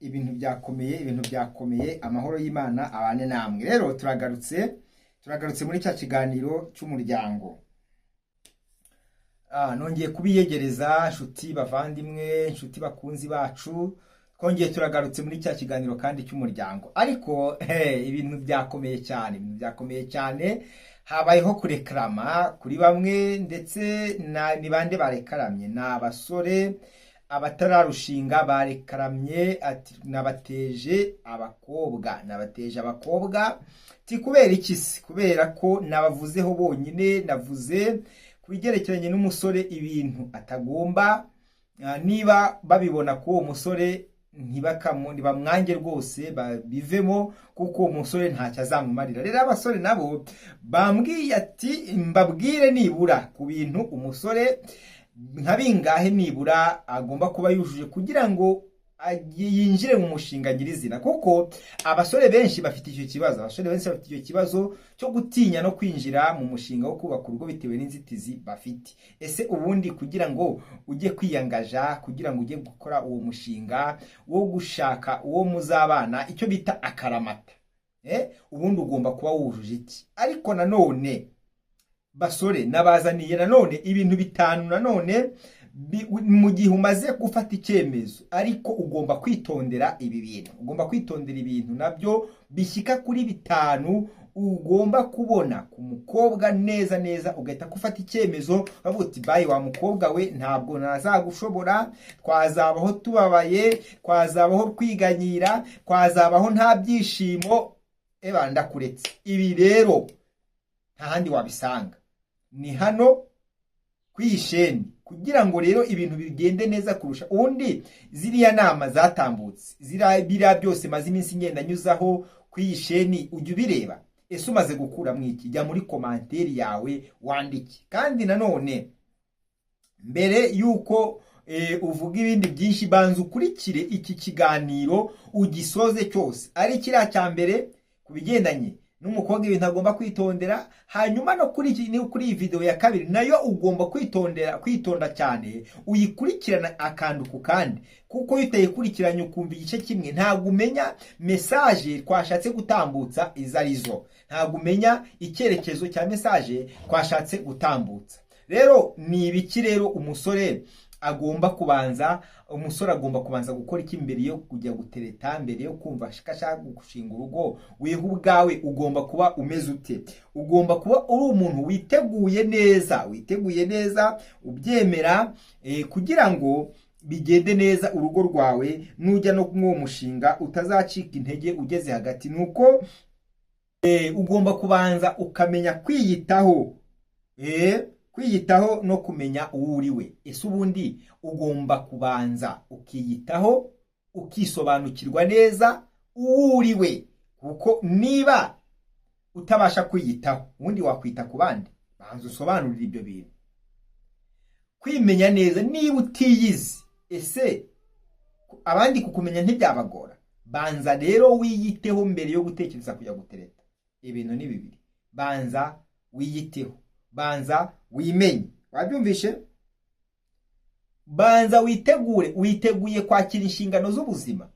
ibintu byakomeye amahoro y'Imana abane namwe. Rero turagarutse muri cya kiganiro cy'umuryango. Nongeye kubiyegereza nshuti bavandimwe, nshuti bakunzi bacu, twongeye turagarutse muri cya kiganiro kandi cy'umuryango. Ariko ibintu byakomeye cyane, habayeho kureklama kuri bamwe, ndetse ni bande barekaramye? Na abasore abatararushinga barekaramye ati nabateje abakobwa ti kubera iki se? Kubera ko nabavuzeho bonyine, navuze kubigerekeranye n'umusore ibintu atagomba, niba babibona ko uwo musore ntibamwange rwose babivemo, kuko uwo musore ntacyo azamumarira. Rero abasore nabo bambwiye ati mbabwire nibura ku bintu umusore nka bingahe nibura agomba kuba yujuje kugira ngo yinjire mu mushinga nyirizina. Kuko abasore benshi bafite icyo kibazo cyo gutinya no kwinjira mu mushinga wo kubaka urugo bitewe n'inzitizi bafite. Ese ubundi kugira ngo ujye kwiyangaja, kugira ngo ujye gukora uwo mushinga wo gushaka uwo muzabana, icyo bita akaramata, ubundi ugomba kuba wujuje iki? Ariko nanone basore nabazaniye nanone ibintu bitanu nanone mu gihe umaze gufata icyemezo, ariko ugomba kwitondera ibintu nabyo bishyika kuri bitanu ugomba kubona ku mukobwa neza ugahita gufata icyemezo bavuga uti bayi wa mukobwa we ntabwo nazagushobora, twazabaho tubabaye, twazabaho kwiganyira, twazabaho nta byishimo, ndakuretse. Ibi rero nta handi wabisanga, ni hano kwisheni, kugira ngo rero ibintu bigende neza kurusha ubundi. Ziriya nama zatambutse, biriya byose maze iminsi ngenda nyuzaho kwisheni, ujye ubireba. Ese umaze gukura mwiki? Jya muri komanteri yawe wandike. Kandi nanone mbere yuko uvuga ibindi byinshi, banza ukurikire iki kiganiro ugisoze cyose, ari kiriya cya mbere ku bigendanye n'umukobwa ibintu agomba kwitondera. Hanyuma no kuri iyi video ya kabiri nayo ugomba kwitonda cyane, uyikurikirana akantu ku kandi, kuko iyo utayikurikiranye ukumva igice kimwe ntabwo umenya message twashatse gutambutsa izo arizo, ntabwo umenya icyerekezo cya message twashatse gutambutsa. Rero ni ibiki rero umusore agomba kubanza gukora iki mbere yo kujya gutereta, mbere yo kumva ashaka gushinga urugo? Wewe ubwawe ugomba kuba umeze ute? Ugomba kuba uri umuntu witeguye neza ubyemera, kugira ngo bigende neza urugo rwawe. Nujya no kumwe mushinga utazacika intege ugeze hagati. Nuko ugomba kubanza ukamenya kwiyitaho, kwiyitaho no kumenya uwo uriwe. Ese ubundi ugomba kubanza ukiyitaho, ukisobanukirwa neza uwo uriwe, kuko niba utabasha kwiyitaho ubundi wakwita ku bandi? Banza usobanurire ibyo bintu. Kwimenya neza, niba utiyizi, ese abandi kukumenya ntibyabagora? Banza rero wiyiteho mbere yo gutekereza kujya gutereta. Ibintu ni bibiri, banza wiyiteho, banza wimenye. Wabyumvishe? Banza witeguye kwakira inshingano z'ubuzima.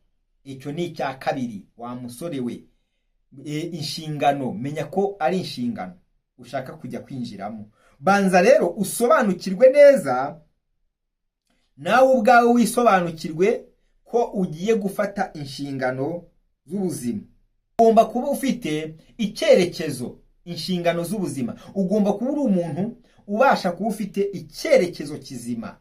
Icyo ni icya kabiri wa musore we. Inshingano, menya ko ari inshingano ushaka kujya kwinjiramo. Banza rero usobanukirwe neza, nawe ubwawe wisobanukirwe ko ugiye gufata inshingano z'ubuzima. Ugomba kuba ufite icyerekezo, inshingano z'ubuzima. Ugomba kuba uri umuntu ubasha kuba ufite icyerekezo kizima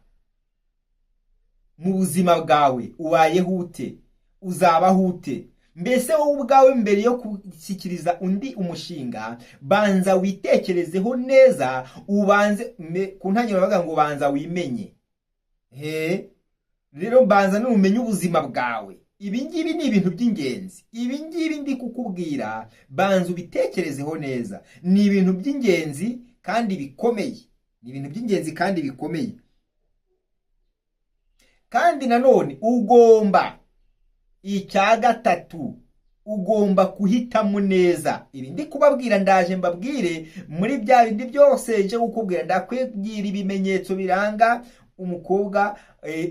mu buzima bwawe. Ubayeho ute? Uzabaho ute? Mbese wowe ubwawe mbere yo gushyikiriza undi umushinga, banza witekerezeho neza, ubanze ku ntangiriro bavuga ngo banza wimenye. Rero banza n'umenye ubuzima bwawe. Ibi ngibi ni ibintu by'ingenzi. Ibi ngibi ndi kukubwira, banza ubitekerezeho neza. Ni ibintu by'ingenzi kandi bikomeye. Kandi nanone ugomba, icya gatatu, ugomba kuhitamo neza. Ibi ndi kubabwira ndaje mbabwire muri bya bindi byose nje gukubwira, ndakwibwira ibimenyetso biranga umukobwa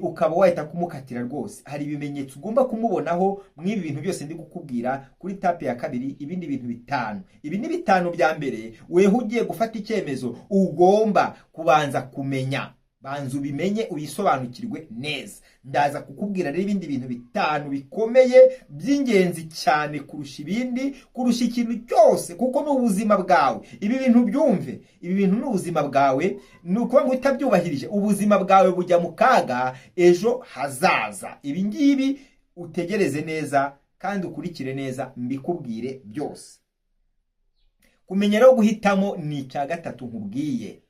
ukaba wahita kumukatira rwose. Hari ibimenyetso ugomba kumubonaho mw'ibi bintu byose ndi kukubwira kuri tape ya kabiri, ibindi bintu bitanu. Ibi ni bitanu bya mbere weho ugiye gufata icyemezo ugomba kubanza kumenya. Banza ubimenye uyisobanukirwe neza. Ndaza kukubwira rero ibindi bintu bitanu bikomeye by'ingenzi cyane kurusha ibindi, kurusha ikintu cyose, kuko ni ubuzima bwawe. Ibi bintu byumve, ibi bintu ni ubuzima bwawe. Ni ukuvuga ngo utabyubahirije ubuzima bwawe bujya mu kaga ejo hazaza. Ibi ngibi utegereze neza kandi ukurikire neza mbikubwire byose. Kumenya rero guhitamo ni icya gatatu nkubwiye.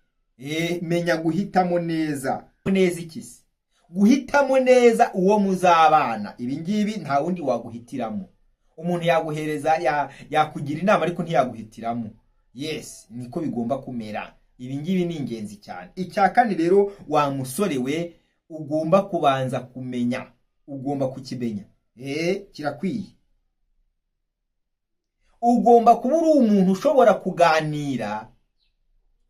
Menya guhitamo neza. Neza ikisi? Guhitamo neza uwo muzabana. Ibi ngibi nta wundi waguhitiramo. Umuntu yaguhereza yakugira inama ariko ntiyaguhitiramo. Yes, niko bigomba kumera. Ibi ngibi ni ingenzi cyane. Icya kane rero wa musore we ugomba kubanza kumenya. Ugomba kukimenya. Kirakwiye. Ugomba kuba uri umuntu ushobora kuganira.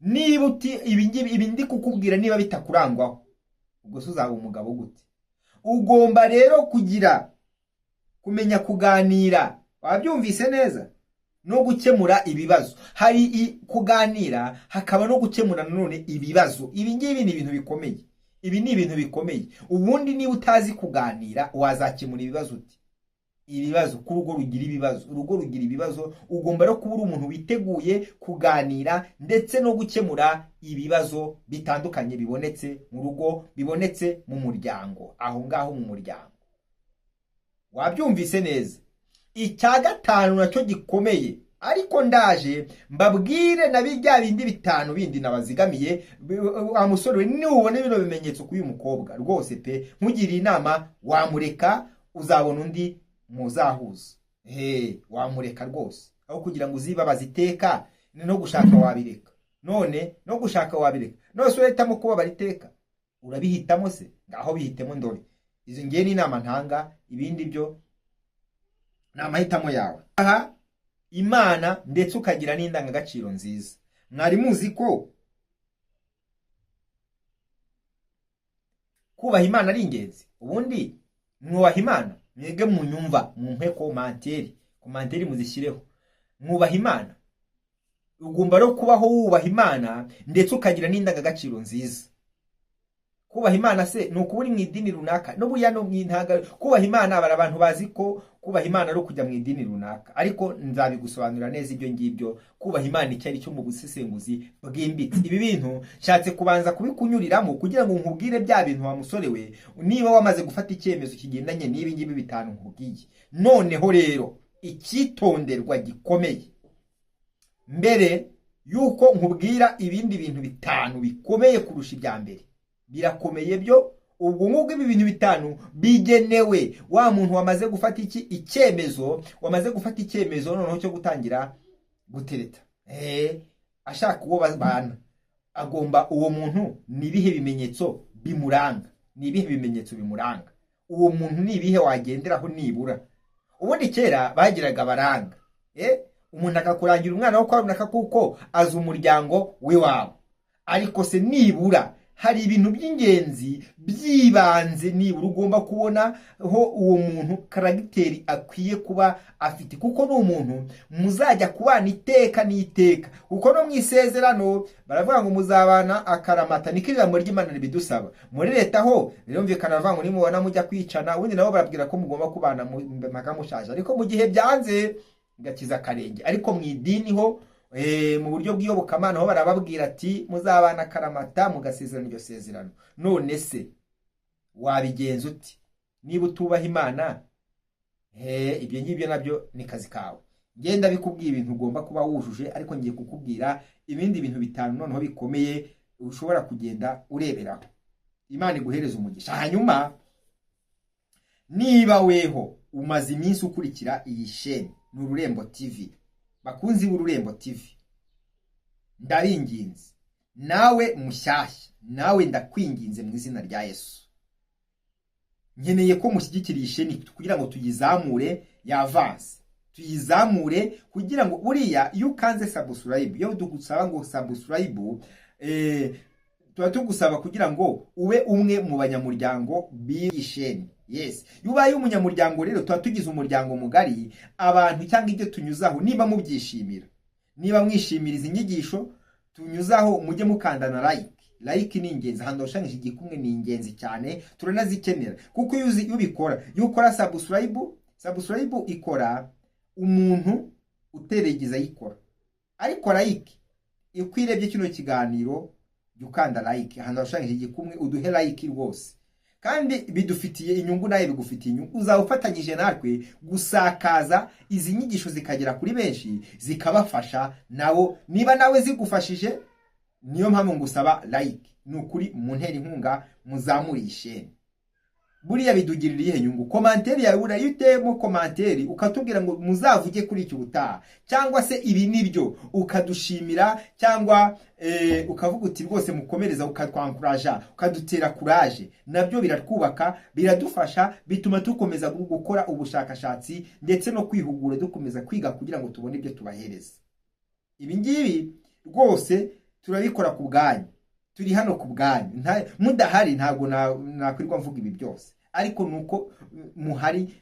Niba uti ibi ndi kukubwira niba bitakurangwaho, ubwo se uzaba umugabo gute? Ugomba rero kumenya kuganira. Wabyumvise neza? No gukemura ibibazo. Hari kuganira hakaba no gukemura nanone ibibazo. Ibi ngibi ni ibintu bikomeye. Ibi ni ibintu bikomeye. Ubundi niba utazi kuganira wazakemura ibibazo uti? Ibibazo ku rugo rugira ibibazo. Urugo rugira ibibazo. Ugomba rero kuba uri umuntu witeguye kuganira ndetse no gukemura ibibazo bitandukanye bibonetse mu rugo, bibonetse mu muryango, aho ngaho mu muryango. Wabyumvise neza? Icya gatanu nacyo gikomeye, ariko ndaje mbabwire na bijya bindi bitanu bindi nabazigamiye. Wa musore we nubone bino bimenyetso k'uyu mukobwa rwose pe, nkugiriye inama wamureka, uzabona undi muzahuza. Wamureka rwose, aho kugira ngo uzibabaza iteka no gushaka wabireka. None no gushaka wabireka. Nose uhitamo kuba bariteka, urabihitamo se? Ngaho bihitemo ndore. Izo ngiye ni inama ntanga, ibindi byo ni amahitamo yawe. Aha Imana ndetse ukagira n'indangagaciro nziza. Mwari muzi ko kubaha Imana ari ingenzi? Ubundi mwubaha Imana? Mwege munyumva, mumpe komanteri muzishyireho. Mwubaha Imana? Ugomba rero kubaho wubaha Imana ndetse ukagira n'indangagaciro nziza. Kubaha Imana se ni ukubura mu idini runaka? N'ubuya no mwintaga kubaha Imana abara abantu bazi ko kubaha Imana ari kujya mu idini runaka, ariko nzabigusobanurira neza ibyo ngibyo. Kubaha Imana icyari cyo mu busesenguzi bwimbitse. Ibi bintu nshatse kubanza kubikunyuriramo kugira ngo nkubwire bya bintu wa musore we, niba wamaze gufata icyemezo kigendanye n'ibi ngibi bitanu nkubwiye. Noneho rero icyitonderwa gikomeye, mbere yuko nkubwira ibindi bintu bitanu bikomeye kurusha ibya mbere, birakomeye byo. Ubwo ngubwo ibi bintu bitanu bigenewe wa muntu wamaze gufata icyemezo, wamaze gufata icyemezo noneho cyo gutangira gutereta. Ashaka uwo babana, agomba uwo muntu nibihe bimenyetso bimuranga? Nibihe bimenyetso bimuranga? Uwo muntu nibihe wagenderaho nibura? Ubundi kera bagiraga baranga. Umuntu akakurangira umwana wo kwa runaka kuko azi umuryango we wabo. Ariko se nibura hari ibintu by'ingenzi byibanze nibura ugomba kubona ho uwo muntu karagiteri akwiye kuba afite, kuko ni umuntu muzajya kubana iteka n'iteka. Kuko no mwisezerano baravuga ngo muzabana akaramata, niko ijambo ry'Imana ribidusaba. Muri leta ho birumvikana bavuga ngo nimubona mujya kwicana, ubundi nabo barabwira ko mugomba kubana mpaka mushaje, ariko mu gihe byanze gakiza karenge. Ariko mu idini ho mu buryo bw'iyobokamana ho barababwira ati muzabana akaramata mugasezerana iryo sezerano. None se wabigenza uti niba utubaha Imana? Ibyo ngibyo nabyo ni kazi kawe. Genda bikubwiye ibintu ugomba kuba wujuje, ariko ngiye kukubwira ibindi bintu bitanu noneho bikomeye ushobora kugenda ureberaho. Imana iguhereza umugisha. Hanyuma niba weho umaze iminsi ukurikira iyi sheni, ni Ururembo TV, bakunzi b'Ururembo TV, ndaringinze nawe mushyashya, nawe ndakwinginze mu izina rya Yesu, nkeneye ko mushyigikira iyi sheni kugira ngo tuyizamure yavanse, tuyizamure kugira ngo buriya iyo ukanze subscribe, iyo dugusaba ngo subscribe tuba tugusaba kugira ngo ube umwe mu banyamuryango b'isheni. Yes, yubaye umunyamuryango rero tuba tugize umuryango mugari, abantu cyangwa ibyo tunyuzaho niba mubyishimira, niba mwishimira izi nyigisho tunyuzaho, mujye mukandana like ni ingenzi. Hando ushangije igikumwe ni ingenzi cyane, turanazikenera kuko iyo ubikora, iyo ukora subscribe ikora umuntu uteregeza yikora, ariko like iyo kwirebye kino kiganiro ukanda like, hando ushangije igikumwe uduhe like rwose, kandi bidufitiye inyungu, nawe bigufitiye inyungu. Uzawufatanyije natwe gusakaza izi nyigisho zikagera kuri benshi, zikabafasha nabo. Niba nawe zigufashije, niyo mpamvu ngusaba like. Nukuri muntera inkunga, muzamurishe. Buriya bidugirira ihe nyungu. Komanteri yawe urayitemo komanteri ukatubwira ngo muzavuge kuri icyo ubutaha, cyangwa se ibi nibyo ukadushimira, cyangwa ukavuga uti rwose mukomereza, ukatwankuraja, ukadutera courage. Nabyo biratwubaka, biradufasha, bituma tukomeza gukora ubushakashatsi ndetse no kwihugura, dukomeza kwiga kugira ngo tubone ibyo tubahereza. Ibi ngibi rwose turabikora ku bwanyu, turi hano ku bwanyu. Mudahari ntago nakwirirwa mvuga ibi byose, ariko nuko muhari,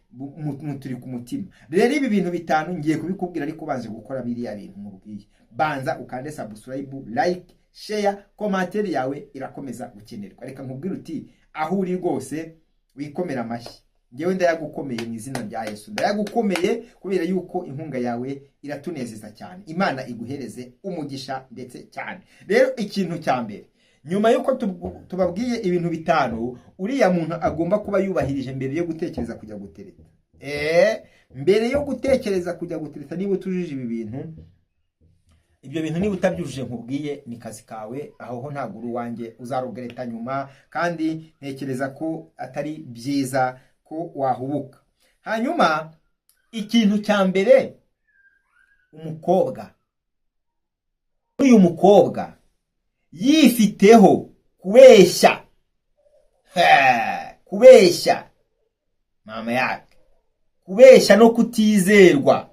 muturi ku mutima. Rero ibi bintu bitanu ngiye kubikubwira, ariko banze gukora biriya bintu mubwiye. Banza ukande subscribe, like, share, komanteri yawe irakomeza gukenerwa. Reka nkubwire uti aho uri rwose wikomera amashyi. Ngewe ndayagukomeye mu izina rya Yesu, ndayagukomeye kubera yuko inkunga yawe iratunezeza cyane. Imana iguhereze umugisha ndetse cyane. Rero ikintu cya mbere, nyuma yuko tubabwiye ibintu bitanu uriya muntu agomba kuba yubahirije mbere yo gutekereza kujya gutereta. Mbere yo gutekereza kujya gutereta, niba utujije ibi bintu, ibyo bintu niba utabyujuje nkubwiye ni kazi kawe, aho ho ntago uri wanjye, uzarugereta nyuma, kandi ntekereza ko atari byiza ko wahubuka. Hanyuma ikintu cya mbere, umukobwa, uyu mukobwa yifiteho kubeshya mama yake, kubeshya no kutizerwa.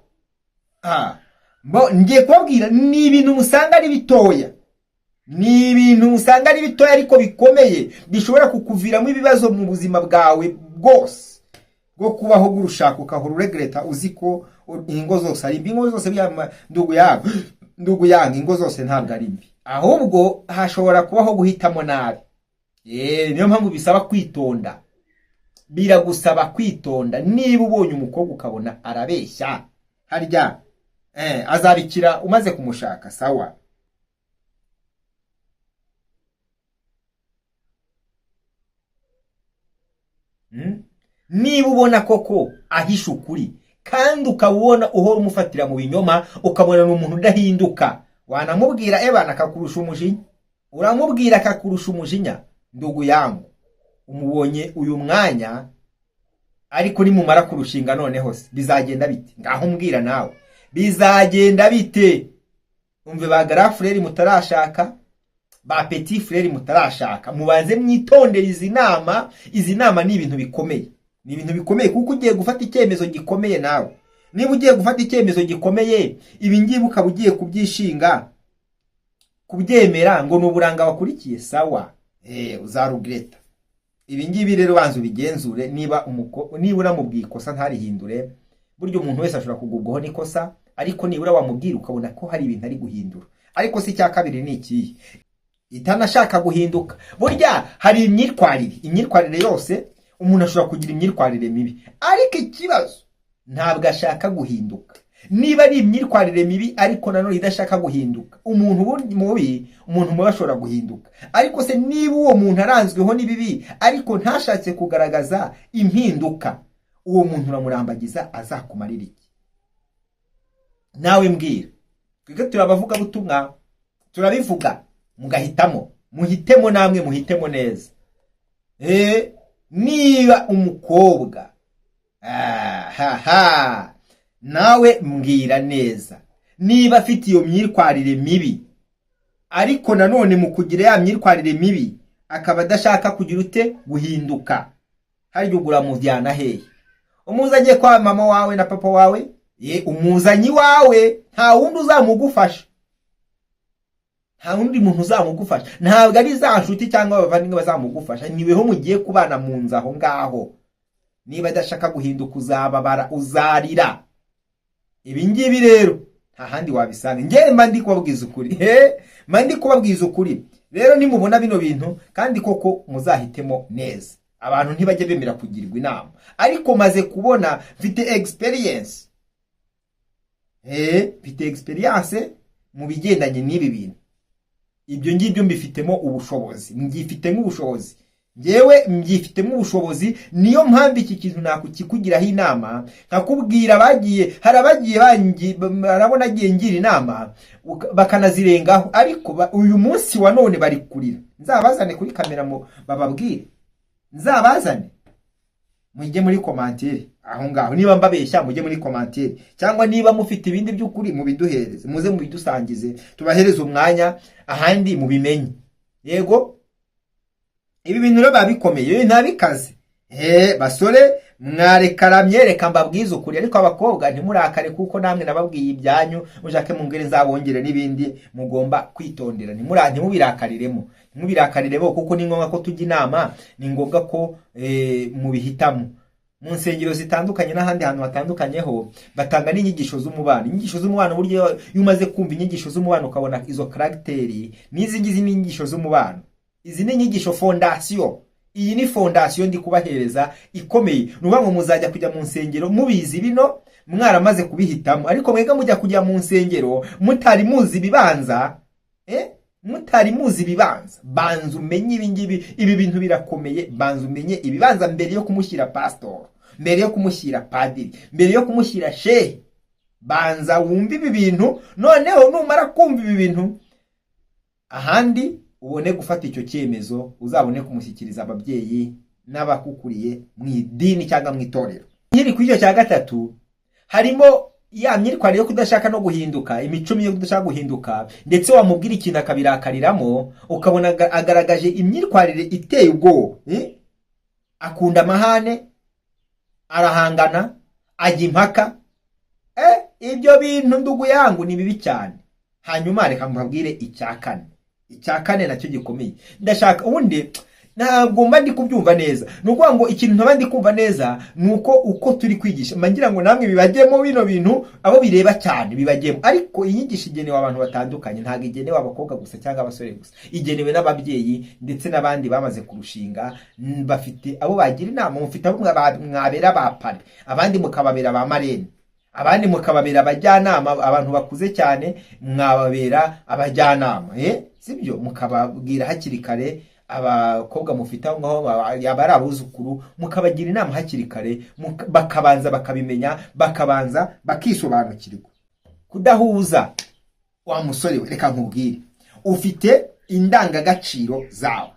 Ngiye kubabwira ni ibintu musanga ari bitoya, ariko bikomeye, bishobora kukuviramo ibibazo mu buzima bwawe bwose, bwo kubaho gurushaka ukahora uregreta, uziko ingo zose ari mbi. Ingo zose ndugu yangu, ingo zose ntabwo ari mbi, ahubwo hashobora kubaho guhitamo nabi. Niyo mpamvu bisaba kwitonda, biragusaba kwitonda. Niba ubonye umukobwa ukabona arabeshya, harya azabikira umaze kumushaka, sawa. Niba ubona koko ahisha ukuri, kandi ukabona uhora umufatira mu binyoma, ukabona n'umuntu udahinduka, wanamubwira ebana akakurusha umujinya, uramubwira akakurusha umujinya, ndugu yangu, umubonye uyu mwanya, ariko nimumara kurushinga noneho se bizagenda bite? Ngaho mbwira nawe bizagenda bite? Umve ba grand frère mutarashaka, ba petit frère mutarashaka, mubanze mwitondera izi nama ni ibintu bikomeye. Ni ibintu bikomeye kuko ugiye gufata icyemezo gikomeye nawe. Niba ugiye gufata icyemezo gikomeye, ibi ngibi ukaba ugiye kubyishinga, kubyemera ngo n'uburanga wakurikiye, sawa, uzarugreta. Ibi ngibi rero banze ubigenzure. Niba uramubwiye ikosa ntarihindure, buryo umuntu wese ashobora kugubwaho n'ikosa, ariko nibura wamubwira ukabona ko hari ibintu ari guhindura. Ariko si cya kabiri ni ikihe? Itanashaka guhinduka. Burya hari imyitwarire yose, umuntu ashobora kugira imyitwarire mibi, ariko ikibazo ntabwo ashaka guhinduka. Niba ari imyitwarire mibi ariko nanone idashaka guhinduka, umuntu mubi ashobora guhinduka. Ariko se niba uwo muntu aranzweho n'ibibi ariko ntashatse kugaragaza impinduka, uwo muntu uramurambagiza, azakumarira iki? Nawe mbwira. Twige turabavuga butumwa, turabivuga, mugahitamo, muhitemo namwe, muhitemo neza. Niba umukobwa nawe mbwira neza, niba afite iyo myitwarire mibi, ariko nanone mu kugira ya myitwarire mibi akaba adashaka kugira ute guhinduka, haryo uramujyana hehe? Umuzanye kwa mama wawe na papa wawe? Umuzanyi wawe, nta wundi uzamugufasha, nta wundi muntu uzamugufasha, ntabwo ari za nshuti cyangwa abavandimwe bazamugufasha, niweho mugiye kubana mu nzu aho ngaho. Niba adashaka guhinduka uzababara, uzarira. Ibi ngibi rero nta handi wabisanga. Ngewe mba ndi kubabwiza ukuri, mba ndi kubabwiza ukuri. Rero nimubona bino bintu kandi koko muzahitemo neza. Abantu ntibajye bemera kugirwa inama, ariko maze kubona mfite experience, mfite experience mu bigendanye n'ibi bintu. Ibyo ngibyo mbifitemo ubushobozi, mbyifitemo ubushobozi. Ngewe mbyifitemo ubushobozi, niyo mpamvu iki kintu nakukigiraho inama, nkakubwira bagiye, harabagiye barabona agiye ngira inama bakanazirengaho, ariko uyu munsi wa none bari kurira. Nzabazane kuri kamera mu bababwire, nzabazane mujye muri commentaire aho ngaho, niba mbabeshya mujye muri commentaire, cyangwa niba mufite ibindi by'ukuri mubiduhereze, muze mubidusangize, tubahereze umwanya ahandi mubimenye. Yego, ibi bintu rero babikomeye ntabikaze. Basore mwarekaramye, reka mbabwize ukuri, ariko abakobwa ntimurakare kuko namwe nababwiye ibyanyu, mujake mungere nzabongere n'ibindi mugomba kwitondera. Ntimubirakariremo, ntimubirakariremo kuko ni ngombwa ko tujya inama, ni ngombwa ko mubihitamo. Mu nsengero zitandukanye n'ahandi hantu hatandukanyeho batanga n'inyigisho z'umubano. Inyigisho z'umubano buryo iyo umaze kumva inyigisho z'umubano ukabona izo karakteri n'izi ngizi n'inyigisho z'umubano. Izi ni inyigisho fondation. Iyi ni fondation ndi kubahereza ikomeye. Nuba ngo muzajya kujya mu nsengero mubizi bino, mwaramaze kubihitamo, ariko mwega mujya kujya mu nsengero mutari muzi bibanza, mutari muzi bibanza. Banza umenye ibi bintu birakomeye. Banza umenye ibibanza mbere yo kumushyira pastor, mbere yo kumushyira padiri, mbere yo kumushyira shehe. Banza wumve ibi bintu, noneho numara kumva ibi bintu ahandi ubone gufata icyo cyemezo, uzabone kumushyikiriza ababyeyi n'abakukuriye mu idini cyangwa mu itorero. Nkiri ku icyo cya gatatu, harimo ya myitwarire yo kudashaka no guhinduka, imico yo kudashaka guhinduka, ndetse wamubwira ikintu akabirakariramo, ukabona agaragaje imyitwarire iteye ubwoba. Akunda amahane, arahangana, ajya impaka. Ibyo bintu ndugu yangu ni bibi cyane. Hanyuma reka mbabwire icya kane nacyo gikomeye. Ndashaka ubundi ntabwo mba ndi kubyumva neza. Nuko ngo ikintu ntaba ndi kumva neza nuko uko turi kwigisha, mangira ngo namwe bibagemo bino bintu, abo bireba cyane bibagemo. Ariko inyigisho igenewe abantu batandukanye, ntabwo igenewe abakobwa gusa cyangwa abasore gusa, igenewe n'ababyeyi ndetse n'abandi bamaze kurushinga. Bafite abo bagira inama, mufite abo mwabera ba pare, abandi mukababera ba marene, abandi mukababera abajyanama, abantu bakuze cyane mwababera abajyanama. Sibyo, mukababwira hakiri kare. Abakobwa mufite aho ngaho yabari abuzukuru, mukabagira inama hakiri kare, bakabanza bakabimenya, bakabanza bakisobanukirwa. Kudahuza wa musore we, reka nkubwire, ufite indangagaciro zawe.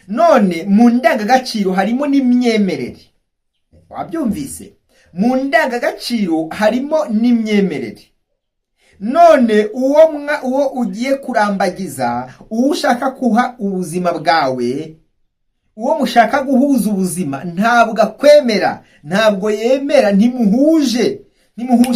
None mu ndangagaciro harimo n'imyemerere. Wabyumvise? Mu ndangagaciro harimo n'imyemerere. None uwo ugiye kurambagiza, uwo ushaka kuha ubuzima bwawe, uwo mushaka guhuza ubuzima, ntabwo akwemera, ntabwo yemera, ntimuhuje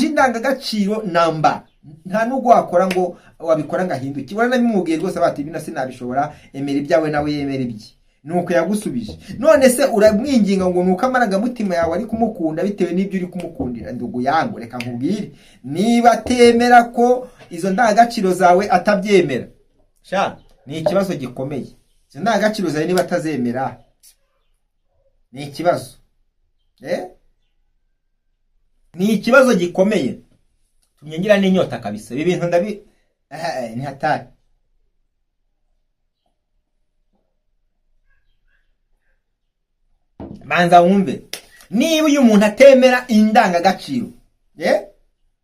indangagaciro namba. Nta nubwo wakora ngo wabikora ngahinduke. Wari nabimubwiye rwose bati bino sinabishobora, emera ibyawe nawe yemera ibye. Nuko yagusubije. None se uramwinginga ngo nuko amarangamutima yawe ari kumukunda bitewe n'ibyo uri kumukundira. Ndugu yangu, reka nkubwire, niba atemera ko izo ndangagaciro zawe atabyemera, ni ikibazo gikomeye. Izo ndangagaciro zawe niba atazemera, ni ikibazo. Ni ikibazo gikomeye. Tumyengira n'inyota kabisa. Ibi bintu ni hatari. Manza wumve, niba uyu muntu atemera indangagaciro,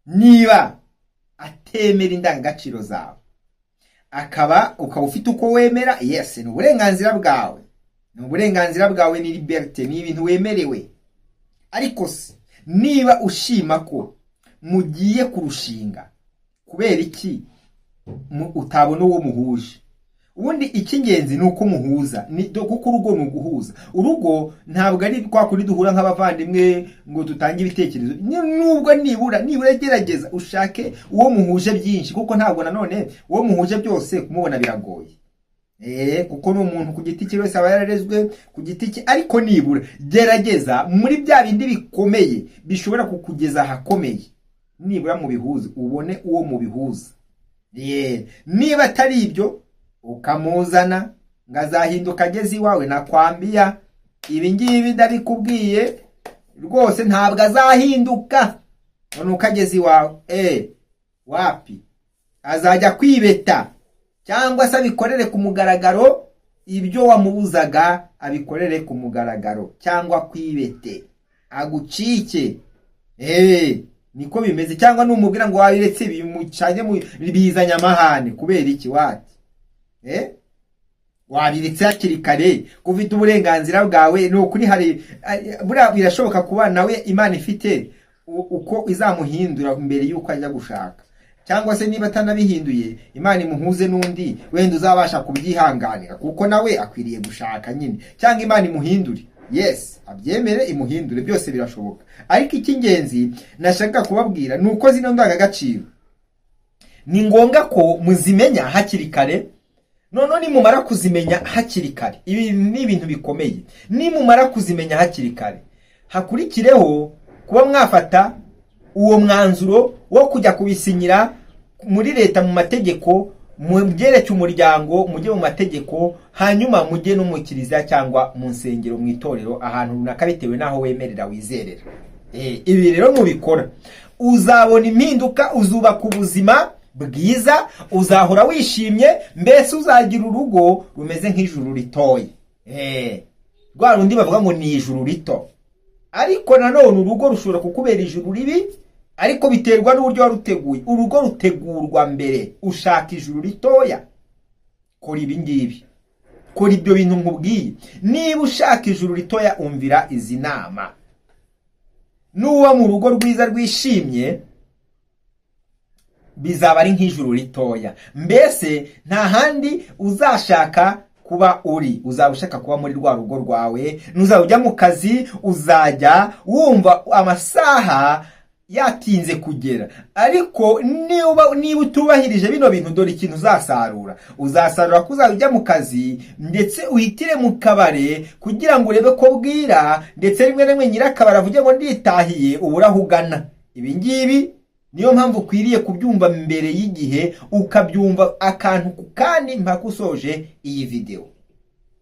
niba atemera indangagaciro zawe, ukaba ufite uko wemera, yes, ni uburenganzira bwawe. Ni uburenganzira bwawe, ni liberté, ni ibintu wemerewe. Ariko niba ushima ko mugiye kurushinga, kubera iki utabona uwo muhuje, ubundi icy'ingenzi ni uko muhuza, kuko urugo ni uguhuza. Urugo ntabwo ari kwa kuri duhura nk'abavandimwe ngo tutange ibitekerezo. Nubwo nibura gerageza ushake uwo muhuje byinshi, kuko ntabwo nanone uwo muhuje byose kumubona biragoye. Kuko ni umuntu ku giti cye wese aba yararezwe ku giti cye, ariko nibura gerageza muri bya bindi bikomeye bishobora kukugeza ahakomeye, nibura mu bihuza, ubone uwo mu bihuza. Niba atari ibyo ukamuzana ngazahinduka ageze iwawe, nakwambia ibi ngibi ndabikubwiye rwose ntabwo azahinduka nuko ageze iwawe. Wapi azajya kwibeta, cyangwa se abikorere ku mugaragaro ibyo wamubuzaga, abikorere ku mugaragaro cyangwa kwibete agucike. Niko bimeze. Cyangwa numubwira ngo wabiretse bimucanye bizanye amahane kubera iki wati wabiretse hakiri kare kufite uburenganzira bwawe. No kuri hari bura birashoboka kuba nawe Imana ifite uko izamuhindura mbere yuko ajya gushaka, cyangwa se niba atanabihinduye Imana imuhuze n'undi wenda uzabasha kubyihanganira, kuko nawe akwiriye gushaka nyine, cyangwa Imana imuhindure. Yes, abyemere imuhindure, byose birashoboka. Ariko icy'ingenzi nashaka kubabwira nuko zino ndangagaciro ni ngombwa ko muzimenya hakiri kare. None nimumara kuzimenya hakiri kare, ibi ni ibintu bikomeye. Nimumara kuzimenya hakiri kare, hakurikireho kuba mwafata uwo mwanzuro wo kujya kubisinyira muri leta mu mategeko, mu byereke umuryango, mujye mu mategeko, hanyuma mujye no mu kiliziya cyangwa mu nsengero, mu itorero, ahantu runaka bitewe naho wemerera wizerera. Ibi rero nubikora uzabona impinduka, uzubaka ubuzima bwiza, uzahora wishimye, mbese uzagira urugo rumeze nk'ijuru ritoye. Rwa rundi bavuga ngo ni ijuru rito. Ariko nanone urugo rushobora kukubera ijuru ribi, ariko biterwa n'uburyo waruteguye. Urugo rutegurwa mbere, ushaka ijuru ritoya. Kora ibi ngibi, kora ibyo bintu nkubwiye. Niba ushaka ijuru ritoya, umvira izi nama. Nuba mu rugo rwiza rwishimye, bizaba ari nk'ijuru ritoya. Mbese nta handi uzashaka kuba uri, uzaba ushaka kuba muri rwa rugo rwawe. Nuzaba ujya mu kazi, uzajya wumva amasaha yatinze kugera. Ariko niba utubahirije bino bintu, dore ikintu uzasarura ko uzajya mu kazi, ndetse uhitire mu kabare kugira ngo urebe ko bwira, ndetse rimwe na rimwe nyirakabara avuge ngo nditahiye, uburaho ugana. Ibi ngibi niyo mpamvu ukwiriye kubyumva mbere y'igihe, ukabyumva akantu ku kandi mpaka usoje iyi video.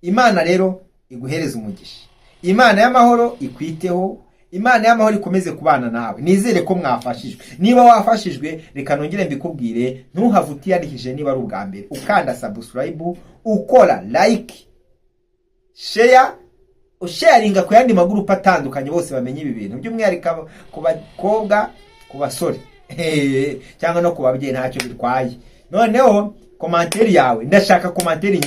Imana rero iguhereze umugisha. Imana y'amahoro ikwiteho. Imana y'amahoro ikomeze kubana nawe. Nizere ko mwafashijwe. Niba wafashijwe, reka nongere mbikubwire, ntuhave utiyandikishije niba ari ubwa mbere, ukanda subscribe, ukora like, share, usharinga ku yandi magurupe atandukanye, bose bamenye ibi bintu, by'umwihariko ku bakobwa, ku basore cyangwa no ku babyeyi, ntacyo bitwaye. Noneho komanteri yawe, ndashaka komanteri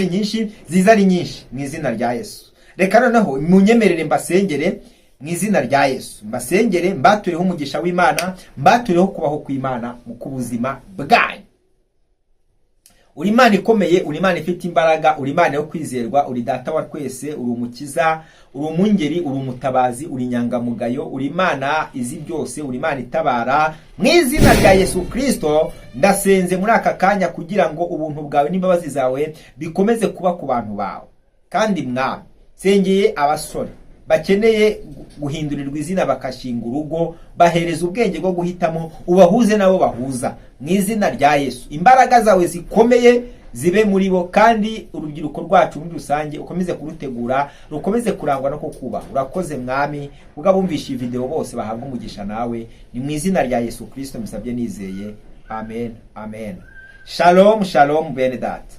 nyinshi, ziza ari nyinshi mu izina rya Yesu. Reka noneho munyemerere mbasengere mu izina rya Yesu. Mbasengere, mbatureho umugisha w'Imana, mbatureho kubaho kw'Imana mu kubuzima bwanyu. Uri Imana ikomeye, uri Imana ifite imbaraga, uri Imana yo kwizerwa, uri Data wa twese, uri umukiza, uri umungeri, uri umutabazi, uri nyangamugayo, uri Imana izi byose, uri Imana itabara. Mu izina rya Yesu Kristo ndasenze muri aka kanya kugira ngo ubuntu bwawe n'imbabazi zawe bikomeze kuba ku bantu bawe. Kandi Mwami, sengeye abasore bakeneye guhindurirwa izina bakashinga urugo, bahereza ubwenge bwo guhitamo, ubahuze nabo bahuza mu izina rya Yesu. Imbaraga zawe zikomeye zibe muri bo, kandi urubyiruko rwacu muri rusange ukomeze kurutegura, rukomeze kurangwa no kukuba. Urakoze Mwami, ugabumvisha iyi video bose bahabwa umugisha nawe. Ni mu izina rya Yesu Kristo musabye nizeye. Amen, amen. Shalom, shalom bene data.